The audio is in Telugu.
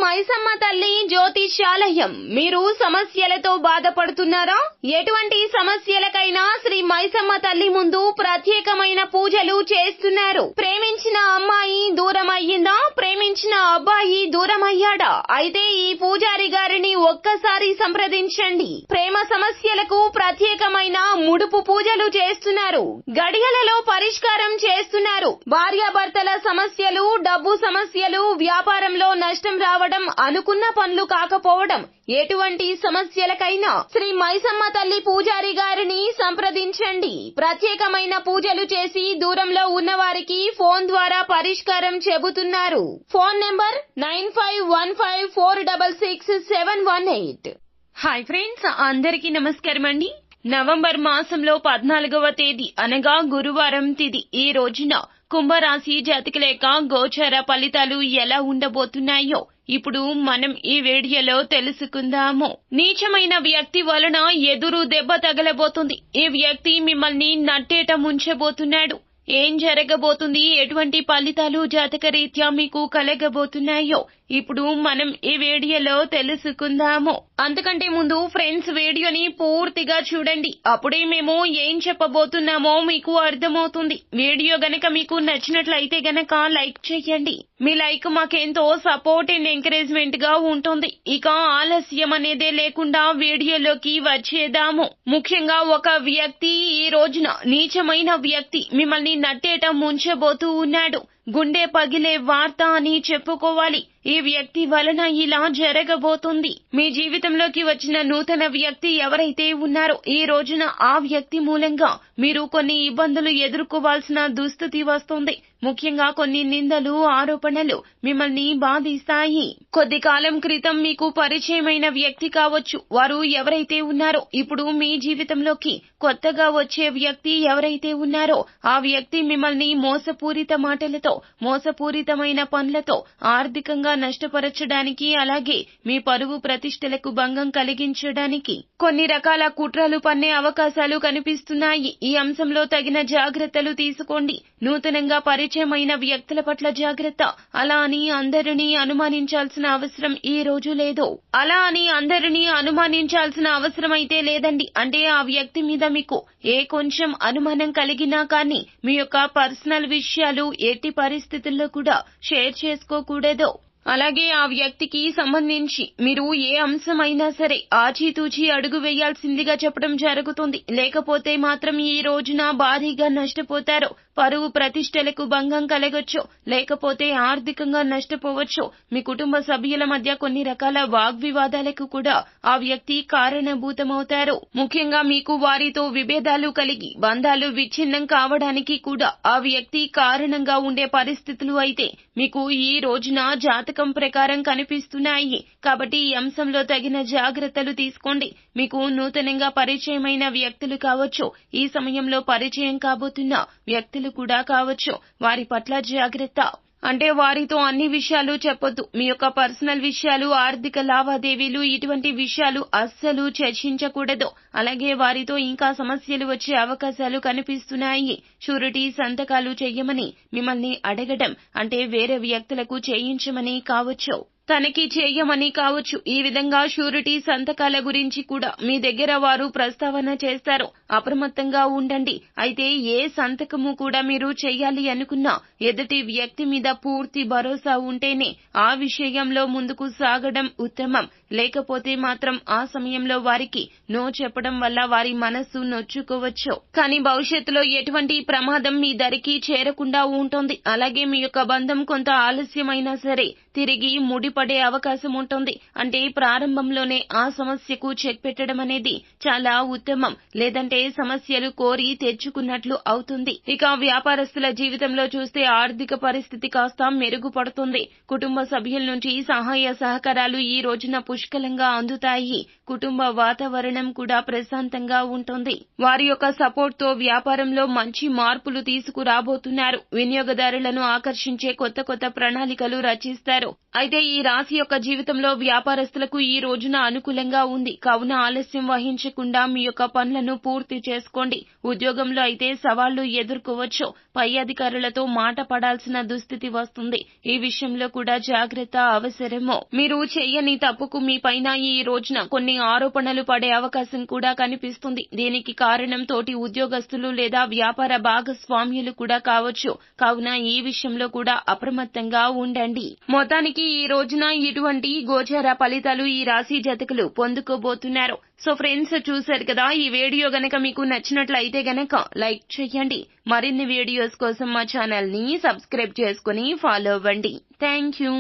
మైసమ్మ తల్లి జ్యోతిష్యాలయం. మీరు సమస్యలతో బాధపడుతున్నారా? ఎటువంటి సమస్యలకైనా శ్రీ మైసమ్మ తల్లి ముందు ప్రత్యేకమైన పూజలు చేస్తున్నారు. ప్రేమించిన అమ్మాయి దూరం అయ్యిందా? ప్రేమించిన అబ్బాయి దూరం అయ్యాడా? అయితే ఈ పూజారి గారిని ఒక్కసారి సంప్రదించండి. ప్రేమ సమస్యలకు ప్రత్యేకమైన ముడుపు పూజలు చేస్తున్నారు. గడియలలో పరిష్కారం చేస్తున్నారు. భార్యాభర్తల సమస్యలు, డబ్బు సమస్యలు, వ్యాపారంలో నష్టం రావడం, అనుకున్న పనులు కాకపోవడం, ఎటువంటి సమస్యలకైనా శ్రీ మైసమ్మ తల్లి పూజారి గారిని సంప్రదించండి. ప్రత్యేకమైన పూజలు చేసి దూరంలో ఉన్న వారికి ఫోన్ ద్వారా పరిష్కారం చెబుతున్నారు. Phone number 9515466718. హాయ్ ఫ్రెండ్స్, అందరికీ నమస్కారం అండి. నవంబర్ మాసంలో 14వ తేదీ అనగా గురువారం తిథి. ఈ రోజున కుంభరాశి జాతకుల యొక్క గోచార ఫలితాలు ఎలా ఉండబోతున్నాయో ఇప్పుడు మనం ఈ వీడియోలో తెలుసుకుందాము. నీచమైన వ్యక్తి వలన ఎదురు దెబ్బ తగలబోతుంది. ఈ వ్యక్తి మిమ్మల్ని నట్టేట ముంచబోతున్నాడు. ఏం జరగబోతుంది, ఎటువంటి ఫలితాలు జాతక రీత్యా మీకు కలగబోతున్నాయో ఇప్పుడు మనం ఈ వీడియోలో తెలుసుకుందాము. అంతకంటే ముందు ఫ్రెండ్స్, వీడియోని పూర్తిగా చూడండి. అప్పుడే మేము ఏం చెప్పబోతున్నామో మీకు అర్థమవుతుంది. వీడియో గనక మీకు నచ్చినట్లయితే గనక లైక్ చేయండి. మీ లైక్ మాకెంతో సపోర్ట్ అండ్ ఎంకరేజ్మెంట్ గా ఉంటుంది. ఇక ఆలస్యం అనేదే లేకుండా వీడియోలోకి వచ్చేద్దాము. ముఖ్యంగా ఒక వ్యక్తి ఈ రోజున, నీచమైన వ్యక్తి మిమ్మల్ని నట్టేట ముంచబోతూ ఉన్నాడు. గుండె పగిలే వార్త అని చెప్పుకోవాలి. ఈ వ్యక్తి వలన ఇలా జరగబోతుంది. మీ జీవితంలోకి వచ్చిన నూతన వ్యక్తి ఎవరైతే ఉన్నారో ఈ రోజున ఆ వ్యక్తి మూలంగా మీరు కొన్ని ఇబ్బందులు ఎదుర్కోవాల్సిన దుస్థితి వస్తుంది. ముఖ్యంగా కొన్ని నిందలు, ఆరోపణలు మిమ్మల్ని బాధిస్తాయి. కొద్ది కాలం క్రితం మీకు పరిచయమైన వ్యక్తి కావచ్చు. వారు ఎవరైతే ఉన్నారో ఇప్పుడు మీ జీవితంలోకి కొత్తగా వచ్చే వ్యక్తి ఎవరైతే ఉన్నారో ఆ వ్యక్తి మిమ్మల్ని మోసపూరిత మాటలతో, మోసపూరితమైన పనులతో ఆర్థికంగా నష్టపరచడానికి, అలాగే మీ పరువు ప్రతిష్టలకు భంగం కలిగించడానికి కొన్ని రకాల కుట్రలు పన్నే అవకాశాలు కనిపిస్తున్నాయి. ఈ అంశంలో తగిన జాగ్రత్తలు తీసుకోండి. నూతనంగా పరిచయమైన వ్యక్తుల పట్ల జాగ్రత్త. అలా అని అందరినీ అనుమానించాల్సిన అవసరం ఈ రోజు లేదు. అలా అని అందరినీ అనుమానించాల్సిన అవసరం అయితే లేదండి. అంటే ఆ వ్యక్తి మీద మీకు ఏ కొంచెం అనుమానం కలిగినా కానీ మీ యొక్క పర్సనల్ విషయాలు ఎట్టి పరిస్థితుల్లో కూడా షేర్ చేసుకోకూడదు. అలాగే ఆ వ్యక్తికి సంబంధించి మీరు ఏ అంశమైనా సరే ఆచితూచి అడుగు వేయాల్సిందిగా చెప్పడం జరుగుతుంది. లేకపోతే మాత్రం ఈ రోజున భారీగా నష్టపోతారు. పరువు ప్రతిష్టలకు భంగం కలగొచ్చు, లేకపోతే ఆర్థికంగా నష్టపోవచ్చు. మీ కుటుంబ సభ్యుల మధ్య కొన్ని రకాల వాగ్వివాదాలకు కూడా ఆ వ్యక్తి కారణభూతమవుతారు. ముఖ్యంగా మీకు వారితో విభేదాలు కలిగి బంధాలు విచ్ఛిన్నం కావడానికి కూడా ఆ వ్యక్తి కారణంగా ఉండే పరిస్థితులు అయితే మీకు ఈ రోజున జాతకం ప్రకారం కనిపిస్తున్నాయి. కాబట్టి ఈ అంశంలో తగిన జాగ్రత్తలు తీసుకోండి. మీకు నూతనంగా పరిచయమైన వ్యక్తులు కావచ్చు, ఈ సమయంలో పరిచయం కాబోతున్న వ్యక్తులు కూడా కావచ్చు. వారి పట్ల జాగ్రత్త. అంటే వారితో అన్ని విషయాలు చెప్పొద్దు. మీ యొక్క పర్సనల్ విషయాలు, ఆర్థిక లావాదేవీలు, ఇటువంటి విషయాలు అస్సలు చర్చించకూడదు. అలాగే వారితో ఇంకా సమస్యలు వచ్చే అవకాశాలు కనిపిస్తున్నాయి. షూరిటీ సంతకాలు చెయ్యమని మిమ్మల్ని అడగడం, అంటే వేరే వ్యక్తులకు చేయించమని కావచ్చు, తనకి చేయమని కావచ్చు. ఈ విధంగా షూరిటీ సంతకాల గురించి కూడా మీ దగ్గర వారు ప్రస్తావన చేస్తారు. అప్రమత్తంగా ఉండండి. అయితే ఏ సంతకము కూడా మీరు చెయ్యాలి అనుకున్నా ఎదుటి వ్యక్తి మీద పూర్తి భరోసా ఉంటేనే ఆ విషయంలో ముందుకు సాగడం ఉత్తమం. లేకపోతే మాత్రం ఆ సమయంలో వారికి నో చెప్పడం వల్ల వారి మనస్సు నొచ్చుకోవచ్చు. కానీ భవిష్యత్తులో ఎటువంటి ప్రమాదం మీ దరికి చేరకుండా ఉంటుంది. అలాగే మీ యొక్క బంధం కొంత ఆలస్యమైనా సరే తిరిగి ముడిపడే అవకాశం ఉంటుంది. అంటే ప్రారంభంలోనే ఆ సమస్యకు చెక్ పెట్టడం అనేది చాలా ఉత్తమం. లేదంటే సమస్యలు కోరి తెచ్చుకున్నట్లు అవుతుంది. ఇక వ్యాపారస్తుల జీవితంలో చూస్తే ఆర్థిక పరిస్థితి కాస్త మెరుగుపడుతుంది. కుటుంబ సభ్యుల నుంచి సహాయ సహకారాలు ఈ రోజున పుష్కలంగా అందుతాయి. కుటుంబ వాతావరణం కూడా ప్రశాంతంగా ఉంటుంది. వారి యొక్క సపోర్ట్ తో వ్యాపారంలో మంచి మార్పులు తీసుకురాబోతున్నారు. వినియోగదారులను ఆకర్షించే కొత్త కొత్త ప్రణాళికలు రచిస్తారు. ఉంటారు. అయితే ఈ రాశి యొక్క జీవితంలో వ్యాపారస్తులకు ఈ రోజున అనుకూలంగా ఉంది కావున ఆలస్యం వహించకుండా మీ యొక్క పనులను పూర్తి చేసుకోండి. ఉద్యోగంలో అయితే సవాళ్లు ఎదుర్కోవచ్చు. పై అధికారులతో మాట పడాల్సిన దుస్థితి వస్తుంది. ఈ విషయంలో కూడా జాగ్రత్త అవసరము. మీరు చేయని తప్పుకు మీ పైన ఈ రోజున కొన్ని ఆరోపణలు పడే అవకాశం కూడా కనిపిస్తుంది. దీనికి కారణం తోటి ఉద్యోగస్తులు లేదా వ్యాపార భాగస్వామ్యులు కూడా కావచ్చు. కావున ఈ విషయంలో కూడా అప్రమత్తంగా ఉండండి. మొత్తానికి ఈ రోజున ఇటువంటి గోచార ఫలితాలు ఈ రాశి జాతకులు పొందుకోబోతున్నారు. సో ఫ్రెండ్స్, చూశారు కదా, ఈ వీడియో గనక మీకు నచ్చినట్లయితే గనక లైక్ చేయండి. మరిన్ని వీడియోస్ కోసం మా ఛానల్ ని సబ్స్క్రైబ్ చేసుకుని ఫాలో అవ్వండి. Thank you.